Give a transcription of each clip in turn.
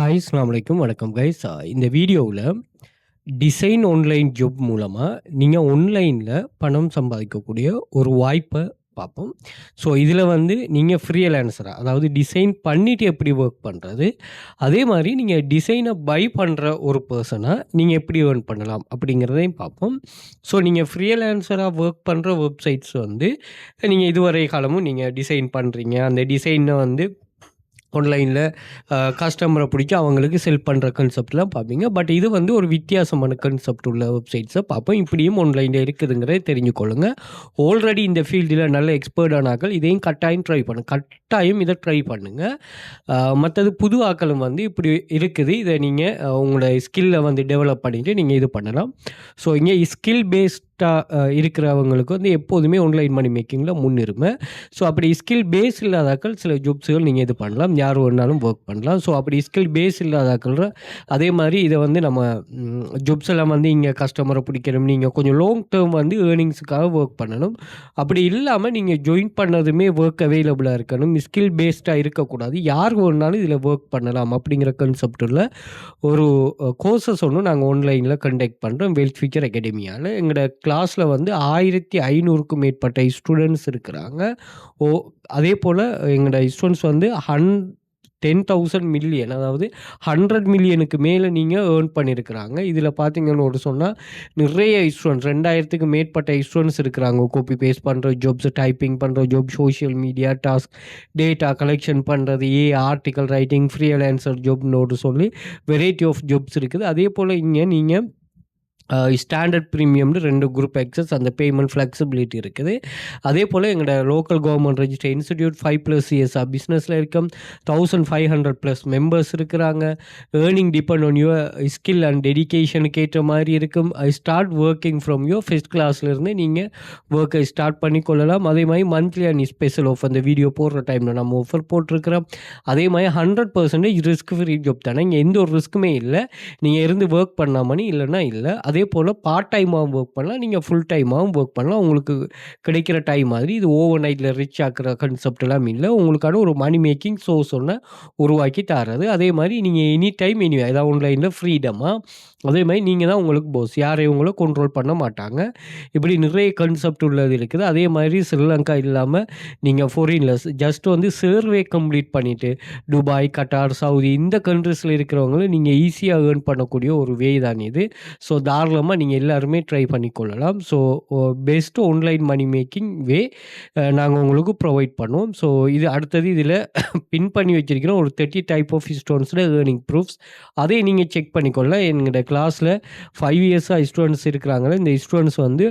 Hi அஸ்ஸலாமு அலைக்கும். வணக்கம் கைஸ். இந்த வீடியோவில் டிசைன் ஆன்லைன் ஜாப் மூலமாக நீங்கள் ஆன்லைனில் பணம் சம்பாதிக்கக்கூடிய ஒரு வாய்ப்பை பார்ப்போம். ஸோ இதில் வந்து நீங்கள் ஃப்ரீலான்சராக, அதாவது டிசைன் பண்ணிவிட்டு எப்படி ஒர்க் பண்ணுறது, அதே மாதிரி நீங்கள் டிசைனை பை பண்ணுற ஒரு பர்சனாக நீங்கள் எப்படி ஏர்ன் பண்ணலாம் அப்படிங்கிறதையும் பார்ப்போம். ஸோ நீங்கள் ஃப்ரீலான்சராக ஒர்க் பண்ணுற வெப்சைட்ஸ் வந்து நீங்கள் இதுவரை காலமும் நீங்கள் டிசைன் பண்ணுறீங்க, அந்த டிசைனை வந்து ஆன்லைனில் கஸ்டமரை பிடிச்சி அவங்களுக்கு செல் பண்ணுற கன்செப்ட்லாம் பார்ப்பீங்க. பட் இது வந்து ஒரு வித்தியாசமான கன்செப்ட் உள்ள வெப்சைட்ஸை பார்ப்போம். இப்படியும் ஆன்லைனில் இருக்குதுங்கிறத தெரிஞ்சுக்கொள்ளுங்க. ஆல்ரெடி இந்த ஃபீல்டில் நல்ல எக்ஸ்பர்ட் ஆனாக்கள் இதையும் கட்டாயம் ட்ரை பண்ணுங்க. கட்டாயம் இதை ட்ரை பண்ணுங்கள். மற்றது புது ஆக்களும் வந்து இப்படி இருக்குது, இதை நீங்கள் உங்களோட ஸ்கில்லை வந்து டெவலப் பண்ணிவிட்டு நீங்கள் இது பண்ணலாம். ஸோ இங்கே ஸ்கில் பேஸ்டாக இருக்கிறவங்களுக்கு வந்து எப்போதுமே ஆன்லைன் மணி மேக்கிங்கில் முன்னுரிமை. ஸோ அப்படி ஸ்கில் பேஸ் இல்லாதாக்கள் சில ஜாப்ஸுகள் நீங்கள் இது பண்ணலாம், யார் வேணாலும் ஒர்க் பண்ணலாம். ஸோ அப்படி ஸ்கில் பேஸ் இல்லாதாக்கள் அதே மாதிரி இதை வந்து நம்ம ஜாப்ஸ் எல்லாம் வந்து இங்கே கஸ்டமரை பிடிக்கணும், நீங்கள் கொஞ்சம் லாங் டேர்ம் வந்து ஏர்னிங்ஸுக்காக ஒர்க் பண்ணணும். அப்படி இல்லாமல் நீங்கள் ஜாயின் பண்ணதுமே ஒர்க் அவைலபிளாக இருக்கணும், ஸ்கில் பேஸ்டாக இருக்கக்கூடாது, யார் வேணாலும் இதில் ஒர்க் பண்ணலாம் அப்படிங்கிற கான்செப்டில் ஒரு கோர்சஸ் ஒன்று நாங்கள் ஆன்லைனில் கண்டக்ட் பண்ணுறோம் வெல்த் ஃபியூச்சர் அகாடமியால். எங்களோட கிளாஸில் வந்து 1500க்கும் மேற்பட்ட ஸ்டூடெண்ட்ஸ் இருக்கிறாங்க. அதே போல் எங்களோட ஸ்டூடெண்ட்ஸ் வந்து 10,000 மில்லியன், அதாவது 100 மில்லியனுக்கு மேலே நீங்கள் ஏர்ன் பண்ணியிருக்கிறாங்க. இதில் பார்த்தீங்கன்னு ஒரு சொன்னால் நிறைய ஸ்டூடெண்ட்ஸ் 2000க்கு மேற்பட்ட ஸ்டூடெண்ட்ஸ் இருக்கிறாங்க. காப்பி பேஸ்ட் பண்ணுற ஜாப்ஸ், டைப்பிங் பண்ணுற job, social media task, data collection பண்ணுறது, ஆர்டிக்கல் ரைட்டிங், ஃப்ரீலான்சர் ஜாப்னு சொல்லி வெரைட்டி ஆஃப் ஜாப்ஸ் இருக்குது. அதே போல் இங்கே நீங்கள் ஸ்டாண்டர்ட் ப்ரீமியம்னு 2 குரூப் ஆக்சஸ், அந்த பேமெண்ட் ஃப்ளெக்சிபிலிட்டி இருக்குது. அதே போல் எங்களோட லோக்கல் கவர்மெண்ட் ரெஜிஸ்டர் இன்ஸ்டிடியூட் 5+ இயர்ஸாக பிஸ்னஸில் இருக்கும். 1500+ மெம்பர்ஸ் இருக்கிறாங்க. Earning depend on your skill and டெடிக்கேஷனுக்கு ஏற்ற மாதிரி இருக்கும். Start working from your first கிளாஸ்லேருந்து நீங்கள் ஒர்க்கை ஸ்டார்ட் பண்ணிக்கொள்ளலாம். அதே மாதிரி மந்த்லி அண்ட் ஸ்பெஷல் ஆஃபர், அந்த வீடியோ போடுற டைமில் நம்ம ஆஃபர் போட்டிருக்கிறோம். அதே மாதிரி 100% ரிஸ்க் ஃப்ரீ ஜாப் தானே, இங்கே எந்த ஒரு ரிஸ்க்குமே இல்லை. நீங்கள் இருந்து ஒர்க் பண்ணால் மணி, இல்லைன்னா இல்லை. அதே போல் பார்ட் டைமாகவும் ஒர்க் பண்ணலாம், நீங்கள் ஃபுல் டைமாகவும் ஒர்க் பண்ணலாம். உங்களுக்கு கிடைக்கிற டைம் மாதிரி இது ஓவர் நைட்டில் ரிச் ஆக்குற கன்செப்ட் எல்லாம் இல்லை. உங்களுக்கான ஒரு மணி மேக்கிங் சோர்ஸ் ஒன்று உருவாக்கி தர்றது. அதே மாதிரி நீங்கள் எனி டைம் எனிவே, அதாவது ஆன்லைனில் ஃப்ரீடமாக, அதே மாதிரி நீங்கள் தான் உங்களுக்கு போஸ், யாரையும் உங்களை கண்ட்ரோல் பண்ண மாட்டாங்க. இப்படி நிறைய கன்செப்ட் உள்ளது இருக்குது. அதே மாதிரி ஸ்ரீலங்கா இல்லாமல் நீங்கள் ஃபாரினில் ஜஸ்ட் வந்து சர்வே கம்ப்ளீட் பண்ணிவிட்டு துபாய், கட்டார், சவுதி இந்த கண்ட்ரிஸில் இருக்கிறவங்களும் நீங்கள் ஈஸியாக ஏர்ன் பண்ணக்கூடிய ஒரு வே தான் இது. ஸோ தாராளமாக நீங்கள் எல்லாருமே ட்ரை பண்ணிக்கொள்ளலாம். So best online money making way நாங்கள் உங்களுக்கு ப்ரொவைட் பண்ணுவோம். ஸோ இது அடுத்தது இதில் பின் பண்ணி வச்சிருக்கிறோம் ஒரு 30 டைப் ஆஃப் ஸ்டூடெண்ட்ஸில் ஏர்னிங் ப்ரூஃப்ஸ். அதை நீங்கள் செக் பண்ணிக்கொள்ளலாம். எங்களோட கிளாஸில் 5 இயர்ஸாக ஸ்டூடெண்ட்ஸ் இருக்கிறாங்களே, இந்த ஸ்டூடெண்ட்ஸ் வந்து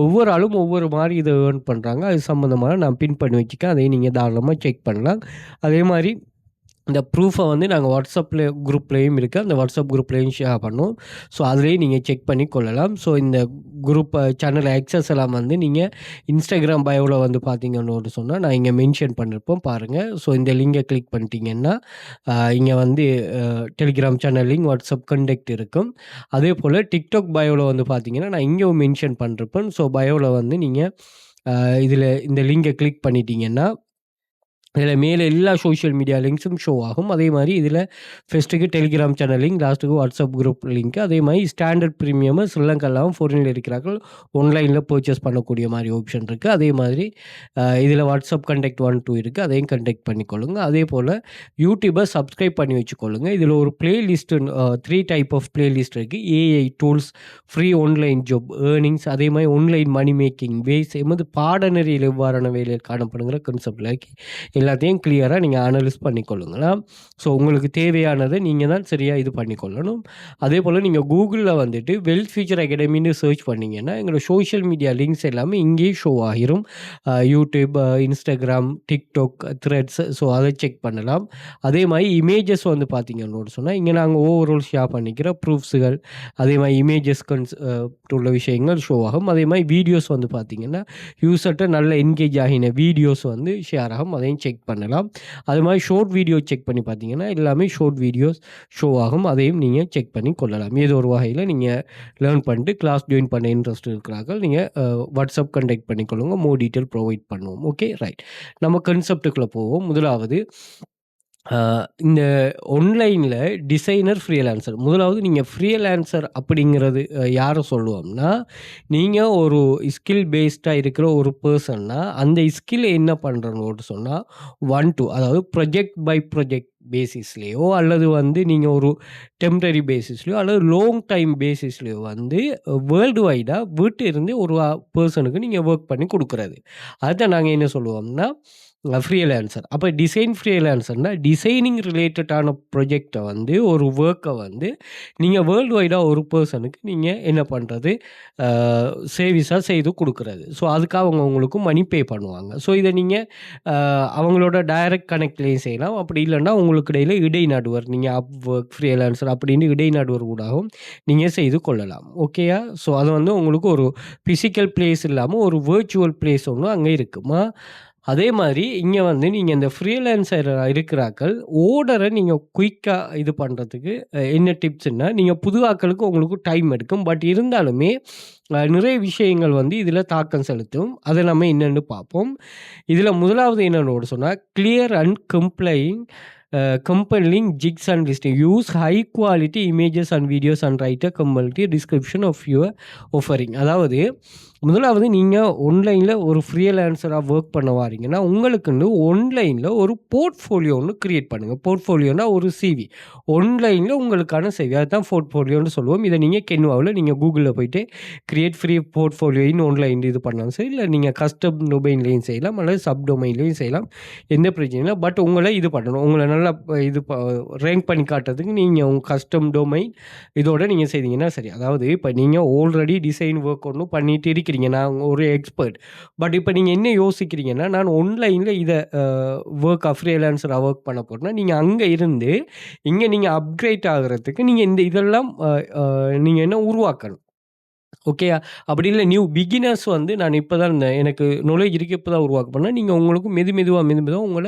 ஒவ்வொரு ஆளும் ஒவ்வொரு மாதிரி இதை ஏர்ன் பண்ணுறாங்க. அது சம்மந்தமாக நான் பின் பண்ணி வச்சுக்கேன், அதையும் நீங்கள் தாராளமாக செக் பண்ணலாம். அதே மாதிரி இந்த ப்ரூஃபை வந்து நாங்கள் வாட்ஸ்அப்பில் குரூப்லேயும் இருக்குது, அந்த வாட்ஸ்அப் குரூப்லேயும் ஷேர் பண்ணுவோம். ஸோ அதுலேயும் நீங்கள் செக் பண்ணி கொள்ளலாம். ஸோ இந்த குரூப் சேனல் ஆக்சஸ் எல்லாம் வந்து நீங்கள் இன்ஸ்டாகிராம் பயோவில் வந்து பார்த்தீங்கன்னு சொன்னால் நான் இங்கே மென்ஷன் பண்ணியிருப்போம் பாருங்கள். ஸோ இந்த லிங்கை கிளிக் பண்ணிட்டீங்கன்னா இங்கே வந்து Telegram channel link, WhatsApp contact இருக்கும். அதே போல் டிக்டாக் பயோவில் வந்து பார்த்தீங்கன்னா நான் இங்கேயும் மென்ஷன் பண்ணியிருப்பேன். ஸோ பயோவில் வந்து நீங்கள் இதில் இந்த லிங்கை கிளிக் பண்ணிட்டீங்கன்னா இதில் மேலே எல்லா சோஷியல் மீடியா லிங்க்ஸும் ஷோ ஆகும். அதே மாதிரி இதில் ஃபஸ்ட்டுக்கு டெலிகிராம் சேனல் லிங்க், லாஸ்ட்டுக்கு வாட்ஸ்அப் குரூப் லிங்க். அதே மாதிரி ஸ்டாண்டர்ட் ப்ரீமியமாக ஸ்ரீலங்காலாம் ஃபாரினில் இருக்கிறார்கள் ஆன்லைனில் பர்ச்சேஸ் பண்ணக்கூடிய மாதிரி ஆப்ஷன் இருக்குது. அதே மாதிரி இதில் வாட்ஸ்அப் கண்டெக்ட் 1, 2 இருக்குது, அதையும் கண்டெக்ட் பண்ணிக்கொள்ளுங்க. அதே போல் யூடியூபை சப்ஸ்கிரைப் பண்ணி வச்சுக்கொள்ளுங்க. இதில் ஒரு பிளேலிஸ்ட்டு 3 டைப் ஆஃப் பிளேலிஸ்ட் இருக்குது. AI tools, free online job, earnings, அதே மாதிரி ஆன்லைன் மணி மேக்கிங் வேஸ், எமது பாடநெறியில் எவ்வாறான வேலையில் காணப்படுங்கிற கான்செப்டில் எல்லாத்தையும் கிளியராக நீங்கள் அனலைஸ் பண்ணிக்கொள்ளுங்களா. ஸோ உங்களுக்கு தேவையானதை நீங்கள் தான் சரியாக இது பண்ணிக்கொள்ளணும். அதே போல் நீங்கள் கூகுளில் வந்துட்டு வெல்த் ஃபியூச்சர் அகாடமின்னு சர்ச் பண்ணிங்கன்னா எங்களோட சோஷியல் மீடியா லிங்க்ஸ் எல்லாமே இங்கேயே ஷோ ஆகிரும். YouTube, Instagram, TikTok, Threads. So அதை செக் பண்ணலாம். அதே மாதிரி இமேஜஸ் வந்து பார்த்தீங்கன்னு சொன்னால் இங்கே நாங்கள் ஓவரால் ஷேர் பண்ணிக்கிற ப்ரூஃப்ஸுகள், அதே மாதிரி இமேஜஸ் உள்ள விஷயங்கள் ஷோ ஆகும். அதே மாதிரி வீடியோஸ் வந்து பார்த்தீங்கன்னா யூசர்கிட்ட நல்ல என்கேஜ் ஆகின வீடியோஸ் வந்து ஷேர் ஆகும், அதையும் செக் பண்ணலாம். அது மாதிரி ஷார்ட் வீடியோ செக் பண்ணி பார்த்தீங்கன்னா எல்லாமே ஷார்ட் வீடியோஸ் ஷோ ஆகும், அதையும் நீங்கள் செக் பண்ணி கொள்ளலாம். ஏதோ ஒரு வகையில் நீங்கள் லேர்ன் பண்ணிட்டு கிளாஸ் ஜாயின் பண்ண இன்ட்ரெஸ்ட் இருக்கிறார்கள் நீங்கள் வாட்ஸ்அப் கண்டெக்ட் பண்ணிக்கொள்ளுங்க, மோர் டீட்டெயில் ப்ரொவைட் பண்ணுவோம். ஓகே ரைட், நம்ம கன்செப்டுக்குள்ளே போவோம். முதலாவது இந்த ஆன்லைன்ல டிசைனர், ஃப்ரீலான்சர். முதலாவது நீங்க ஃப்ரீலான்சர் அப்படிங்கிறது யார சொல்லுவோம்னா, நீங்க ஒரு ஸ்கில் பேஸ்டா இருக்கிற ஒரு பெர்சன்னா, அந்த ஸ்கில் என்ன பண்றோம்னு சொன்னா, 1 டூ அதாவது ப்ராஜெக்ட் பை ப்ராஜெக்ட் பேசிஸ்லயோ அல்லது வந்து நீங்க ஒரு டெம்பரரி பேசிஸ்லயோ அல்லது லாங் டைம் பேசிஸ்லயோ வந்து வேர்ல்டு வைடா வீட்டு இருந்து ஒரு பெர்சனுக்கு நீங்க வொர்க் பண்ணி குடுக்குறது. அதுதான் நாங்க என்ன சொல்லுவோம்னா ஃப்ரீலான்சர். அப்ப டிசைன் ஃப்ரீலான்சர்னா டிசைனிங் ரிலேட்டடான ப்ராஜெக்ட்ட வந்து ஒரு வொர்க்க வந்து நீங்க வேர்ல்டு வைடா ஒரு பெர்சனுக்கு நீங்க என்ன பண்றது? அ சர்வீஸா செய்து குடுக்குறது. ஸோ அதுக்காக அவங்க உங்களுக்கு மணி பே பண்ணுவாங்க. ஸோ இத நீங்க அ அவங்களோட டைரக்ட் கனெக்ட்லயும் செய்யலாம். அப்படி இல்லன்னா உங்களுக்கு இடையில இடைநடுவர் நீங்க அப்வொர்க், ஃப்ரீலான்சர் அப்படின்னு இடைநடுவர் ஊடாகவும் நீங்க செய்து கொள்ளலாம். ஓகேயா? ஸோ அது வந்து உங்களுக்கு ஒரு பிசிக்கல் பிளேஸ் இல்லாம ஒரு விர்ச்சுவல் பிளேஸ் ஒண்ணு அங்க இருக்குமா? அதே மாதிரி இங்க வந்து நீங்க இந்த ஃப்ரீலான்சர் இருக்கிறாக்கள் ஆர்டர நீங்க குயிக்கா இது பண்றதுக்கு என்ன டிப்ஸ்ன்னா, நீங்க புது ஆட்களுக்கு உங்களுக்கு டைம் எடுக்கும். பட் இருந்தாலுமே நிறைய விஷயங்கள் வந்து இதில தாக்கம் செலுத்தும். அத நம்ம என்னன்னு பார்ப்போம். இதில முதலாவது என்னன்னு சொன்னா, clear and compelling jigs and listing. Use high quality images and videos and write a compelling description of your offering. அதாவது முதலாவது நீங்க ஆன்லைன்ல ஒரு ஃப்ரீலான்சரா வொர்க் பண்ண வாரீங்கன்னா, உங்களுக்குன்னு ஆன்லைன்ல ஒரு போர்ட்ஃபோலியோ ஒண்ணு கிரியேட் பண்ணுங்க. போர்ட்ஃபோலியோனா ஒரு சிவி. ஆன்லைன்ல உங்களுக்கான சிவி. அதுதான் போர்ட்ஃபோலியோன்னு சொல்லுவோம். இத நீங்க Canvaல நீங்க Googleல போயிட்டு create free portfolio in online இது பண்ணலாம் சரி. இல்ல நீங்க கஸ்டம் டொமைன்லயும் செய்யலாம் அல்லது சப் டொமைன்லயும் செய்யலாம். எந்த பிரச்சனையும் இல்ல. பட் உங்கள இது பண்ணணும். உங்கள நல்லா இது ரேங்க் பண்ணி காட்டுறதுக்கு நீங்க உங்க கஸ்டம் டொமைன் இதோட நீங்க செய்தீங்கன்னா சரி. அதாவது இப்ப நீங்க ஆல்ரெடி டிசைன் வொர்க் ஒண்ணு பண்ணிட்டு இருக்கிறீங்க. நான் ஒரு எக்ஸ்பர்ட். பட் இப்ப நீங்க என்ன யோசிக்கிறீங்கன்னா, நான் ஆன்லைன்ல இத ஃப்ரீலான்சரா வொர்க் பண்ண போறேன்னா, நீங்க அங்க இருந்து இங்க நீங்க அப்கிரேட் ஆகுறதுக்கு நீங்க இந்த இதெல்லாம் நீங்க என்ன உருவாக்கணும். ஓகேயா? அப்படி இல்ல நியூ பிகினர்ஸ் வந்து நான் இப்ப தான் எனக்கு நாலேட்ஜ் இருக்கு இப்ப தான் உருவாக்க போறேன்னா, நீங்க உங்களுக்கு மெதுவா உங்கள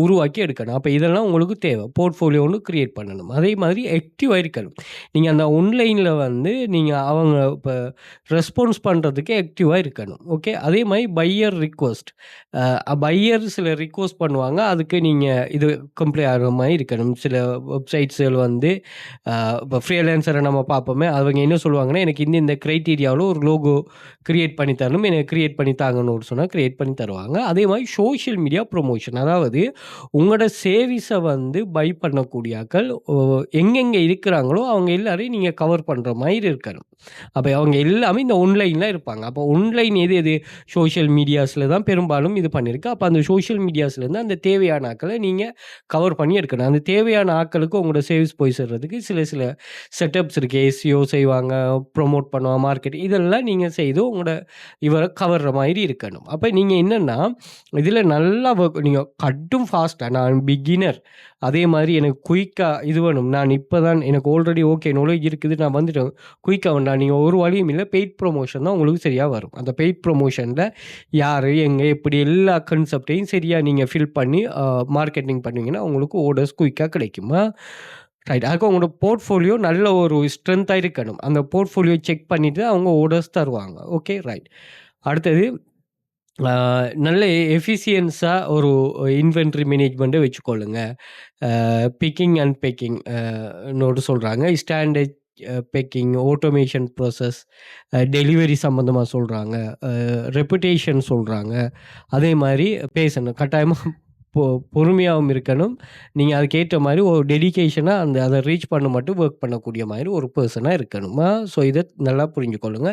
உருவாக்கி எடுக்கணும். அப்ப இதெல்லாம் உங்களுக்கு தேவை. போர்ட்ஃபோலியோ ஒண்ணு கிரியேட் பண்ணணும். அதே மாதிரி ஆக்டிவா இருக்கணும். நீங்க அந்த ஆன்லைன்ல வந்து நீங்க அவங்க இப்ப ரெஸ்பான்ஸ் பண்றதுக்கு ஆக்டிவா இருக்கணும். ஓகே. அதே மாரி பையர் ரிக்வெஸ்ட். பையர் சில ரிக்வெஸ்ட் பண்ணுவாங்க. அதுக்கு நீங்க இது கம்ப்ளை ஆகுற மாரி இருக்கணும். சில வெப்சைட்ஸ்கள் வந்து இப்ப ஃப்ரீலான்சர நம்ம பார்ப்போமே, அவங்க என்ன சொல்லுவாங்கன்னா, எனக்கு இந்த கிரைட்டீரியாவுல ஒரு லோகோ கிரியேட் பண்ணி தரணும். எனக்கு கிரியேட் பண்ணி தாங்கன்னு சொன்னா கிரியேட் பண்ணி தருவாங்க. அதே மாரி சோசியல் மீடியா ப்ரமோஷன். அதாவது உங்களோட சேவிஸ வந்து பை பண்ணக்கூடிய ஆட்கள் எங்கெங்க இருக்கிறாங்களோ, அவங்க எல்லாரையும் நீங்க கவர் பண்ற மாரி இருக்கணும். அப்ப அவங்க எல்லாமே இந்த ஆன்லைன்ல இருப்பாங்க. அப்போ ஆன்லைன் எது சோசியல் மீடியாஸ்ல தான் பெரும்பாலும் இது பண்ணியிருக்கு. அப்ப அந்த சோசியல் மீடியாஸ்லேருந்து அந்த தேவையான ஆட்கள நீங்க கவர் பண்ணி எடுக்கணும். அந்த தேவையான ஆட்களுக்கு உங்களோட சேல்ஸ் போய் சேர்றதுக்கு சில செட்டப்ஸ் இருக்கு. எஸ்இஓ செய்வாங்க, ப்ரமோட் பண்ணுவாங்க, மார்க்கெட்டிங் இதெல்லாம் நீங்க செய்து உங்களோட இவர கவர்ற மாரி இருக்கணும். அப்ப நீங்க என்னன்னா, இதுல நல்லா நீங்க கட்டும் ஃபாஸ்ட்டா நான் பிகினர். அதே மாரி எனக்கு குயிக்கா இது வேணும். நான் இப்ப தான் எனக்கு ஆல்ரெடி ஓகே நாலேட்ஜ் இருக்குது. நான் வந்துட்டேன். குயிக்கா வேண்டாம். நீங்க ஒரு வழியும் இல்ல. பெய்ட் ப்ரமோஷன் தான் உங்களுக்கு சரியா வரும். அந்த பெய்ட் ப்ரமோஷன்ல யாரு, எங்க, எப்படி எல்லா கான்செப்ட்டையும் சரியா நீங்க ஃபில் பண்ணி மார்க்கெட்டிங் பண்ணீங்கன்னா, உங்களுக்கு ஆர்டர்ஸ் குயிக்கா கிடைக்குமா? ரைட். அதுக்கு உங்களோட போர்ட்ஃபோலியோ நல்ல ஒரு ஸ்ட்ரென்த்தா இருக்கணும். அந்த போர்ட்ஃபோலியோ செக் பண்ணிட்டு அவங்க ஆர்டர்ஸ் தருவாங்க. Okay, right. அடுத்தது நல்ல எஃபிசியன்ஸா ஒரு இன்வென்டரி மேனேஜ்மெண்ட்ட வச்சுக்கொள்ளுங்க. பிக்கிங் அண்ட் பேக்கிங் னோடு சொல்றாங்க. Standard packing, automation process, delivery சம்மந்தமா சொல்றாங்க. ரெப்புடேஷன் சொல்றாங்க. அதே மாரி பேசணும். கட்டாயமா பொறுமையாவும் இருக்கணும். நீங்க அதுக்கேற்ற மாரி ஒரு டெடிகேஷனா அத ரீச் பண்ண மட்டும் வொர்க் பண்ணக்கூடிய மாரி ஒரு பெர்சனா இருக்கணுமா? ஸோ இத நல்லா புரிஞ்சுக்கொள்ளுங்க.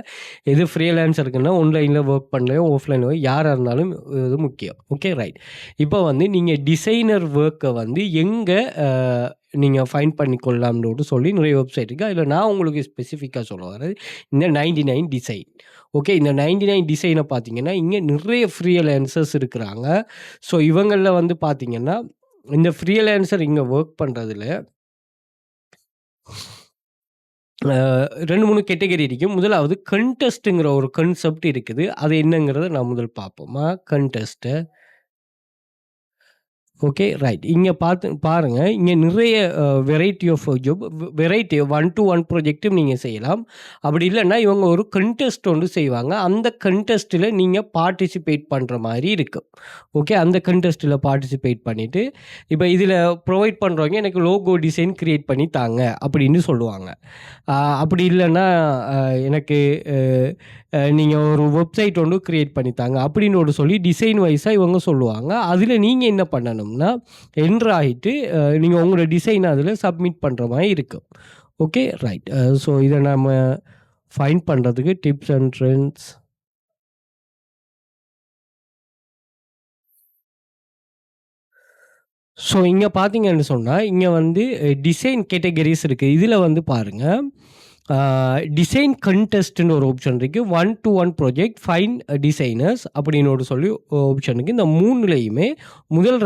எது ஃப்ரீலான்சருக்குன்னா ஆன்லைன்ல வொர்க் பண்ணலையோ, ஆஃப்லைன்லயோ யாரா இருந்தாலும் இது முக்கியம். Okay, right. இப்ப வந்து நீங்க டிசைனர் வொர்க்க வந்து எங்க நீங்க ஃபைண்ட் பண்ணிக்கொள்ளலாம்னு சொல்லி நிறைய வெப்சைட் இருக்கு. அதுல நான் உங்களுக்கு ஸ்பெசிஃபிக்கா சொல்ல வரது இந்த 99 டிசைன். ஓகே. இந்த 99 டிசைன பார்த்தீங்கன்னா, இங்க நிறைய ஃப்ரீலான்சர்ஸ் இருக்கிறாங்க. ஸோ இவங்கள்ல வந்து பார்த்தீங்கன்னா, இந்த ஃப்ரீலான்சர் இங்க வொர்க் பண்றதுல 2, 3 கேட்டகரி இருக்கு. முதலாவது கன்டெஸ்ட்ங்கிற ஒரு கான்செப்ட் இருக்குது. அது என்னங்கிறத நான் முதல் பார்ப்போமா? கன்டெஸ்ட். Okay right. இங்கே பாருங்கள், இங்கே நிறைய variety of job, variety 1 to 1 ப்ராஜெக்ட்டும் நீங்கள் செய்யலாம். அப்படி இல்லைன்னா இவங்க ஒரு கண்டெஸ்ட் ஒன்று செய்வாங்க. அந்த கண்டெஸ்ட்டில் நீங்கள் பார்ட்டிசிபேட் பண்ணுற மாதிரி இருக்கும். ஓகே, அந்த கண்டெஸ்ட்டில் பார்ட்டிசிபேட் பண்ணிவிட்டு இப்போ இதில் ப்ரொவைட் பண்ணுறவங்க எனக்கு லோகோ டிசைன் க்ரியேட் பண்ணி தாங்க அப்படின்னு சொல்லுவாங்க. அப்படி இல்லைன்னா எனக்கு நீங்கள் ஒரு வெப்சைட் ஒன்று க்ரியேட் பண்ணித்தாங்க அப்படின்னு ஒரு சொல்லி டிசைன் வைஸாக இவங்க சொல்லுவாங்க. அதில் நீங்கள் என்ன பண்ணணும்னா என்ட்ரு ஆகிட்டு நீங்கள் உங்களோட டிசைன் அதில் சப்மிட் பண்ணுற மாதிரி இருக்கும். Okay right. ஸோ இதை நம்ம ஃபைண்ட் பண்ணுறதுக்கு டிப்ஸ் அண்ட் ட்ரெண்ட்ஸ். ஸோ இங்கே பார்த்தீங்கன்னு சொன்னால் இங்கே வந்து டிசைன் கேட்டகரிஸ் இருக்குது. இதில் வந்து பாருங்கள், டிசைன் கண்டெஸ்ட்னு ஒரு ஆப்ஷன் இருக்குது. 1 to 1 ப்ராஜெக்ட் ஃபைன் டிசைனர்ஸ் அப்படின்னு ஒரு சொல்லி ஆப்ஷன் இருக்குது. இந்த மூணுலேயுமே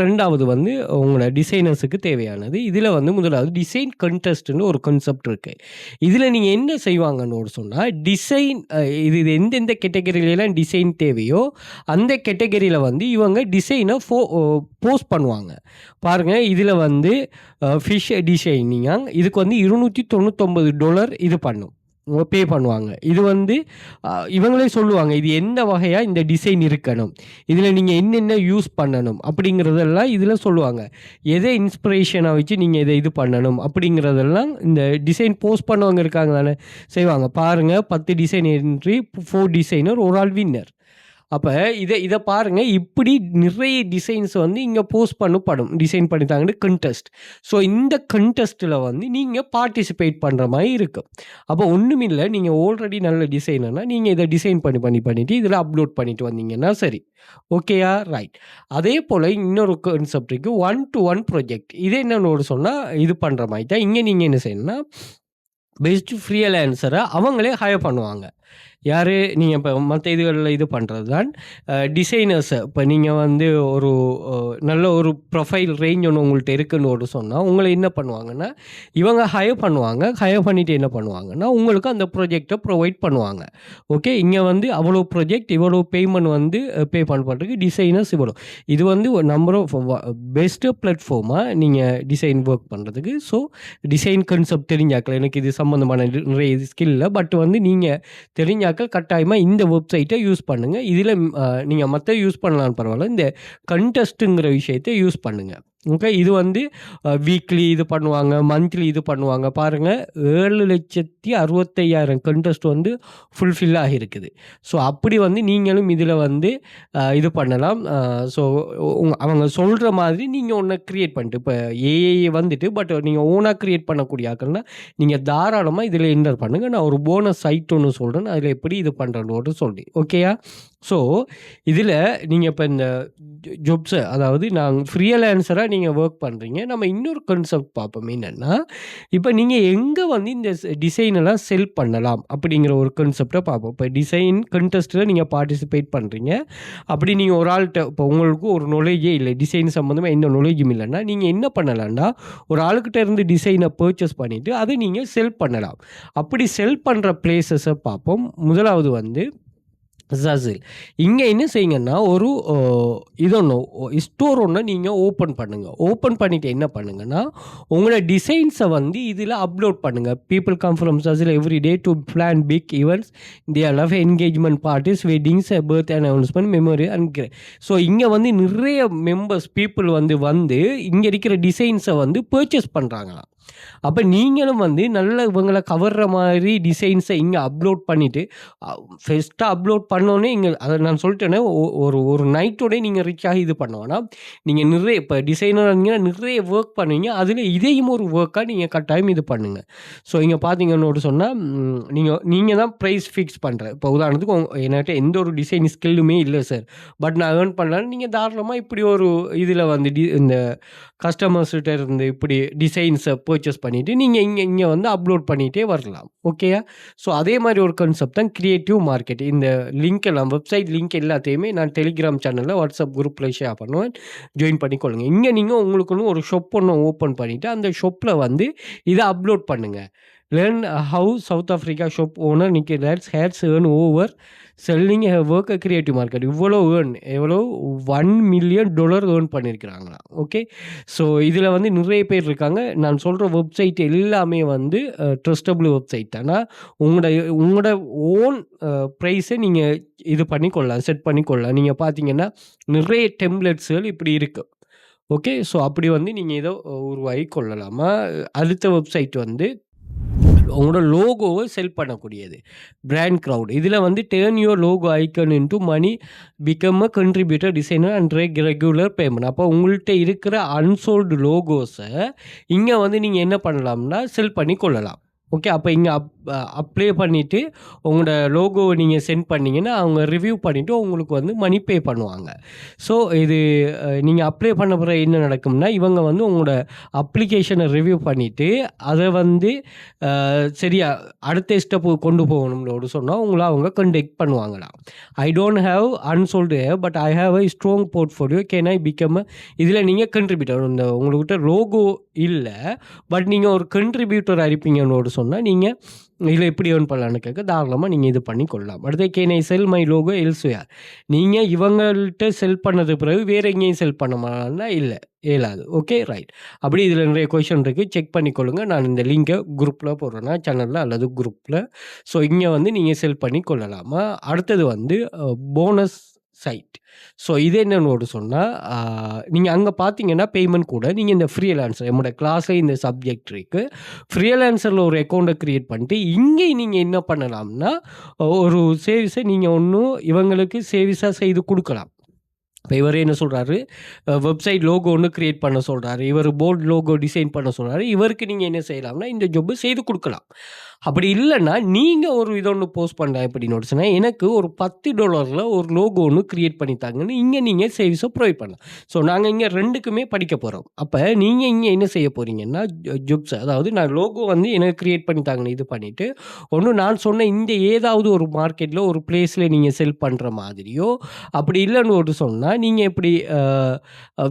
ரெண்டாவது வந்து உங்களோட டிசைனர்ஸுக்கு தேவையானது. இதில் வந்து முதலாவது டிசைன் கண்டெஸ்ட்னு ஒரு கான்செப்ட் இருக்குது. இதில் நீங்கள் என்ன செய்வாங்கன்னு ஒரு சொன்னால், டிசைன் இது எந்தெந்த கேட்டகரியிலலாம் டிசைன் தேவையோ அந்த கேட்டகரியில் வந்து இவங்க டிசைனை போஸ்ட் பண்ணுவாங்க. பாருங்கள், இதில் வந்து ஃபிஷ் டிசைனிங் இதுக்கு வந்து $299 இது பே பண்ணுவாங்க. இது வந்து இவங்களே சொல்லுவாங்க இது எந்த வகையாக இந்த டிசைன் இருக்கணும், இதில் நீங்கள் என்னென்ன யூஸ் பண்ணணும் அப்படிங்கிறதெல்லாம் இதில் சொல்லுவாங்க. எதை இன்ஸ்பிரேஷனாக வச்சு நீங்கள் இதை இது பண்ணணும் அப்படிங்கிறதெல்லாம் இந்த டிசைன் போஸ்ட் பண்ணவங்க இருக்காங்க தானே செய்வாங்க. பாருங்கள், 10 டிசைன் என்ட்ரி, 4 டிசைனர், ஒரு ஆள் வின்னர். அப்போ இதை பாருங்கள், இப்படி நிறைய டிசைன்ஸ் வந்து இங்கே போஸ்ட் பண்ணப்படும். Design பண்ணித்தாங்கன்னு contest. ஸோ இந்த கண்டெஸ்ட்டில் வந்து நீங்கள் பார்ட்டிசிபேட் பண்ணுற மாதிரி இருக்கும். அப்போ ஒன்றுமில்லை, நீங்கள் ஆல்ரெடி நல்ல டிசைனர்னால் நீங்கள் இதை டிசைன் பண்ணிவிட்டு இதில் அப்லோட் பண்ணிட்டு வந்தீங்கன்னா சரி. ஓகேயா ரைட். அதே போல் இன்னொரு கான்செப்ட் இருக்குது, 1 to 1 ப்ராஜெக்ட். இது என்னென்னு சொன்னால் இது பண்ணுற மாதிரி தான். இங்கே நீங்கள் என்ன செய்யணும்னா பெஸ்ட் ஃப்ரீலான்சரை அவங்களே ஹையர் பண்ணுவாங்க. யார், நீங்கள் இப்போ மற்ற இதுகளில் இது பண்ணுறது தான் டிசைனர்ஸை. இப்போ நீங்கள் வந்து ஒரு நல்ல ஒரு ப்ரொஃபைல் ரேஞ்ச் ஒன்று உங்கள்கிட்ட இருக்குன்னு ஒரு சொன்னால் உங்களை என்ன பண்ணுவாங்கன்னா இவங்க ஹையர் பண்ணுவாங்க. ஹையர் பண்ணிவிட்டு என்ன பண்ணுவாங்கன்னா உங்களுக்கு அந்த ப்ராஜெக்டை ப்ரொவைட் பண்ணுவாங்க. ஓகே, இங்கே வந்து அவ்வளோ ப்ராஜெக்ட் இவ்வளோ பேமெண்ட் வந்து பே பண்ணுறதுக்கு டிசைனர்ஸ் இவ்வளோ. இது வந்து ஒரு நம்பர் ஆஃப் பெஸ்ட்டு பிளாட்ஃபார்மாக நீங்கள் டிசைன் ஒர்க் பண்ணுறதுக்கு. ஸோ டிசைன் கான்செப்ட் தெரிஞ்சாக்கல, எனக்கு இது சம்மந்தமான நிறைய ஸ்கில் இல்லை, பட் வந்து நீங்கள் தெரிஞ்சாக்க கட்டாயமாக இந்த வெப்சைட்டை யூஸ் பண்ணுங்கள். இதில் நீங்கள் மற்ற யூஸ் பண்ணலான்னு பரவாயில்ல, இந்த கண்டெஸ்ட்டுங்கிற விஷயத்தை யூஸ் பண்ணுங்கள். ஓகே, இது வந்து வீக்லி இது பண்ணுவாங்க, மந்த்லி இது பண்ணுவாங்க. பாருங்கள், 7,65,000 கண்டெஸ்ட் வந்து ஃபுல்ஃபில் ஆகியிருக்குது. ஸோ அப்படி வந்து நீங்களும் இதில் வந்து இது பண்ணலாம். ஸோ அவங்க சொல்கிற மாதிரி நீங்கள் ஒன்று க்ரியேட் பண்ணிட்டு, இப்போ ஏஐ வந்துட்டு பட் நீங்கள் ஓனாக க்ரியேட் பண்ணக்கூடிய ஆக்கள்னா நீங்கள் தாராளமாக இதில் என்டர் பண்ணுங்கள். நான் ஒரு போனஸ் சைட் ஒன்று சொல்கிறேன், அதில் எப்படி இது பண்ணுறேன்னு சொல்லி. ஓகேயா? ஸோ இதில் நீங்கள் இப்போ இந்த ஜாப்ஸை, அதாவது நாங்கள் ஃப்ரீலான்சராக நீங்கள் ஒர்க் பண்ணுறீங்க. நம்ம இன்னொரு கான்செப்ட் பார்ப்போம். என்னென்னா, இப்போ நீங்கள் எங்கே வந்து இந்த டிசைனெல்லாம் செல் பண்ணலாம் அப்படிங்கிற ஒரு கான்செப்டை பார்ப்போம். இப்போ டிசைன் கண்டெஸ்ட்டில் நீங்கள் பார்ட்டிசிபேட் பண்ணுறீங்க. அப்படி நீங்கள் ஒரு ஆள்கிட்ட, இப்போ உங்களுக்கு ஒரு நாலேஜே இல்லை, டிசைன் சம்மந்தமாக எந்த நாலேஜும் இல்லைன்னா நீங்கள் என்ன பண்ணலாம்னா ஒரு ஆளுக்கிட்ட இருந்து டிசைனை பர்ச்சேஸ் பண்ணிவிட்டு அதை நீங்கள் செல் பண்ணலாம். அப்படி செல் பண்ணுற பிளேசஸை பார்ப்போம். முதலாவது வந்து Zazzle. இங்கே என்ன செய்யுங்கன்னா ஒரு ஸ்டோர் ஒன்று நீங்கள் ஓப்பன் பண்ணுங்கள். ஓப்பன் பண்ணிவிட்டு என்ன பண்ணுங்கன்னா உங்களோட டிசைன்ஸை வந்து இதில் அப்லோட் பண்ணுங்கள். People come from Zazzle every day to plan big events, they love engagement parties, weddings, birth announcement, memory and. So இங்கே வந்து நிறைய மெம்பர்ஸ் பீப்புள் வந்து இங்கே இருக்கிற டிசைன்ஸை வந்து பர்ச்சேஸ் பண்ணுறாங்களாம். அப்போ நீங்களும் வந்து நல்ல இவங்களை கவர்ற மாதிரி டிசைன்ஸை இங்கே அப்லோட் பண்ணிவிட்டு ஃபஸ்ட்டாக அப்லோட் பண்ணோன்னே இங்கே அதை நான் சொல்லிட்டேன்னா ஒரு நைட்டோடய நீங்கள் ரிச் ஆகி இது பண்ணுவோன்னா நீங்கள் நிறைய இப்போ டிசைனர் இருந்தீங்கன்னா நிறைய ஒர்க் பண்ணுவீங்க. அதில் இதையும் ஒரு ஒர்க்காக நீங்கள் கட்டாயம் இது பண்ணுங்கள். ஸோ இங்கே பார்த்தீங்கன்னு சொன்னால் நீங்கள் தான் ப்ரைஸ் ஃபிக்ஸ் பண்ணுற. இப்போ உதாரணத்துக்கு என்கிட்ட எந்த ஒரு டிசைன் ஸ்கில்லுமே இல்லை சார், பட் நான் ஏர்ன் பண்ணலான்னு நீங்கள் தாராளமாக இப்படி ஒரு இதில் வந்து இந்த கஸ்டமர்ஸ்கிட்ட இருந்து இப்படி டிசைன்ஸை பர்ச்சேஸ் பண்ணிவிட்டு நீங்கள் இங்கே வந்து அப்லோட் பண்ணிகிட்டே வரலாம். ஓகேயா? ஸோ அதே மாதிரி ஒரு கான்செப்ட் தான் கிரியேட்டிவ் மார்க்கெட். இந்த லிங்க் எல்லாம், வெப்சைட் லிங்க் எல்லாத்தையுமே நான் டெலிகிராம் சேனலில், வாட்ஸ்அப் குரூப்பில் ஷேர் பண்ணுவேன், ஜாயின் பண்ணிக்கொள்ளுங்க. இங்கே நீங்கள் உங்களுக்குன்னு ஒரு ஷாப் ஒன்று ஓப்பன் பண்ணிவிட்டு அந்த ஷாப்பில் வந்து இதை அப்லோட் பண்ணுங்கள். Learn how south Africa shop owner Nikki hats earn over selling work creative market எவ்வளோ $1 மில்லியன் ஏர்ன் பண்ணியிருக்கிறாங்களாம். ஓகே, ஸோ இதில் வந்து நிறைய பேர் இருக்காங்க. நான் சொல்கிற வெப்சைட் எல்லாமே வந்து ட்ரஸ்டபிள் வெப்சைட். ஆனால் உங்களோட ஓன் ப்ரைஸை நீங்கள் இது பண்ணிக்கொள்ளலாம், செட் பண்ணிக்கொள்ளலாம். நீங்கள் பார்த்தீங்கன்னா நிறைய டெம்ப்ளேட்ஸ்கள் இப்படி இருக்குது. ஓகே, ஸோ அப்படி வந்து நீங்கள் ஏதோ உருவாகி கொள்ளலாமா. அடுத்த வெப்சைட் வந்து உங்களோட லோகோவை செல் பண்ணக்கூடியது, பிராண்ட் க்ரௌட். இதில் வந்து turn your logo icon into money become a contributor designer and regular payment. அப்போ உங்கள்கிட்ட இருக்கிற அன்சோல்டு லோகோஸை இங்கே வந்து நீங்கள் என்ன பண்ணலாம்னா செல் பண்ணி கொள்ளலாம். ஓகே, அப்போ இங்கே அப்ளை பண்ணிவிட்டு உங்களோட லோகோவை நீங்கள் சென்ட் பண்ணிங்கன்னா அவங்க ரிவ்யூ பண்ணிவிட்டு உங்களுக்கு வந்து மணி பே பண்ணுவாங்க. ஸோ இது நீங்கள் அப்ளை பண்ண பிறகு என்ன நடக்கும்னா இவங்க வந்து உங்களோட அப்ளிகேஷனை ரிவ்யூ பண்ணிவிட்டு அதை வந்து சரியா அடுத்த ஸ்டெப்பு கொண்டு போகணும்னு சொன்னால் உங்களை அவங்க கண்டெக்ட் பண்ணுவாங்களாம். I don't have unsold but I have I strong portfolio can I become இதில் நீங்கள் கண்ட்ரிபியூட்டர். இந்த உங்கள்கிட்ட லோகோ இல்லை பட் நீங்கள் ஒரு கண்ட்ரிபியூட்டர் இருப்பீங்கன்னு சொன்னால் நீங்கள் இதில் எப்படி ஏர்ன் பண்ணலான்னு கேட்க தாராளமாக நீங்கள் இது பண்ணி கொள்ளலாம். அடுத்து can I sell my logo elsewhere. நீங்கள் இவங்கள்ட்ட செல் பண்ணது பிறகு வேறு எங்கேயும் செல் பண்ண மாட்டா இல்லை, இயலாது. Okay, right. அப்படி இதில் நிறைய கொஷின் இருக்குது, செக் பண்ணிக்கொள்ளுங்கள். நான் இந்த லிங்கை குரூப்பில் போடுறேன்னா சேனலில் அல்லது குரூப்பில். ஸோ இங்கே வந்து நீங்கள் செல் பண்ணி கொள்ளலாமா. அடுத்தது வந்து போனஸ் சைட். ஸோ இது என்னன்னு சொன்னால் நீங்கள் அங்கே பார்த்தீங்கன்னா பேமெண்ட் கூட நீங்கள் இந்த ஃப்ரீலான்சர் நம்மளோட கிளாஸில் இந்த சப்ஜெக்ட் இருக்குது. ஃப்ரீலான்சரில் ஒரு அக்கௌண்ட்டை க்ரியேட் பண்ணிட்டு இங்கே நீங்கள் என்ன பண்ணலாம்னா ஒரு சேவிஸை நீங்கள் ஒன்றும் இவங்களுக்கு சேவிஸாக செய்து கொடுக்கலாம். இப்போ இவர் என்ன சொல்கிறாரு, வெப்சைட் லோகோ ஒன்று க்ரியேட் பண்ண சொல்கிறாரு, இவர் போர்டு லோகோ டிசைன் பண்ண சொல்கிறாரு. இவருக்கு நீங்கள் என்ன செய்யலாம்னா இந்த ஜொப்பு செய்து கொடுக்கலாம். அப்படி இல்லைன்னா நீங்கள் ஒரு இதை ஒன்று போஸ்ட் பண்ணலாம். எப்படி நோட்ஸ்னால் எனக்கு ஒரு $10 ஒரு லோகோ ஒன்று க்ரியேட் பண்ணித்தாங்கன்னு இங்கே நீங்கள் சேவிஸை ப்ரொவைட் பண்ணலாம். ஸோ நாங்கள் இங்கே ரெண்டுக்குமே படிக்க போகிறோம். அப்போ நீங்கள் இங்கே என்ன செய்ய போகிறீங்கன்னா ஜொப்ஸ், அதாவது நான் லோகோ வந்து எனக்கு க்ரியேட் பண்ணித்தாங்கன்னு இது பண்ணிவிட்டு ஒன்று நான் சொன்ன இந்த ஏதாவது ஒரு மார்க்கெட்டில் ஒரு பிளேஸில் நீங்கள் செல் பண்ணுற மாதிரியோ, அப்படி இல்லைன்னு ஒரு சொன்னால் நீங்கள் எப்படி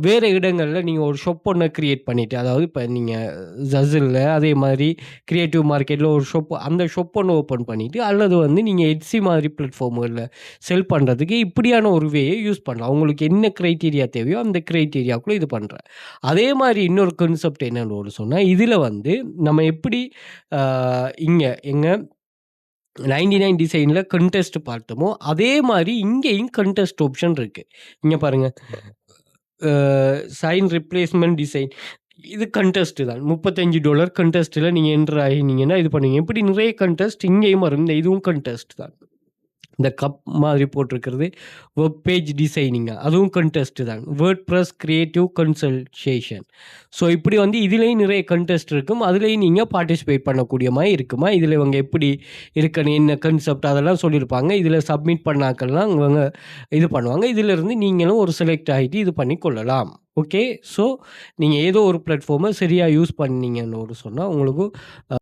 வேறு இடங்களில் நீங்கள் ஒரு ஷாப் ஒன்று க்ரியேட் பண்ணிவிட்டு, அதாவது இப்போ நீங்கள் ஜஸில் அதே மாதிரி க்ரியேட்டிவ் மார்க்கெட்டில் ஒரு ஷாப், அந்த ஷாப் ஒன்று ஓப்பன் பண்ணிவிட்டு அல்லது வந்து நீங்கள் எட்சி மாதிரி பிளாட்ஃபார்முகளில் செல் பண்ணுறதுக்கு இப்படியான ஒரு வேயை யூஸ் பண்ணலாம். உங்களுக்கு என்ன க்ரைட்டீரியா தேவையோ அந்த க்ரைட்டீரியாவுக்குள்ளே இது பண்ணுறேன். அதே மாதிரி இன்னொரு கான்செப்ட் என்னன்னு சொன்னால் இதில் வந்து நம்ம எப்படி இங்கே எங்கே 99 டிசைனில் கண்டெஸ்ட் பார்த்தோமோ அதே மாதிரி இங்கேயும் கண்டெஸ்ட் ஆப்ஷன் இருக்குது. இங்கே பாருங்கள், சைன் ரிப்ளேஸ்மெண்ட் டிசைன், இது கண்டெஸ்ட்டு தான். $35 கண்டெஸ்ட்டில் நீங்கள் என்ட்ரு ஆகினீங்கன்னா இது பண்ணுவீங்க. இப்படி நிறைய கண்டெஸ்ட் இங்கேயும் வரும். இந்த இதுவும் கண்டெஸ்ட் தான். இந்த கப் மாதிரி போட்டிருக்கிறது வெப் பேஜ் டிசைனிங்க, அதுவும் கண்டெஸ்ட்டு தான். Word press creative consultation. So இப்படி வந்து இதுலேயும் நிறைய கண்டெஸ்ட் இருக்கும். அதுலேயும் நீங்கள் பார்ட்டிசிபேட் பண்ணக்கூடிய மாதிரி இருக்குமா. இதில் இவங்க எப்படி இருக்கணும், என்ன கன்செப்ட் அதெல்லாம் சொல்லியிருப்பாங்க. இதில் சப்மிட் பண்ணாக்கள்லாம் இவங்க இது பண்ணுவாங்க. இதிலிருந்து நீங்களும் ஒரு செலக்ட் ஆகிட்டு இது பண்ணி கொள்ளலாம். ஓகே, ஸோ நீங்கள் ஏதோ ஒரு பிளாட்ஃபார்மை சரியாக யூஸ் பண்ணீங்கன்னு சொன்னால் உங்களுக்கு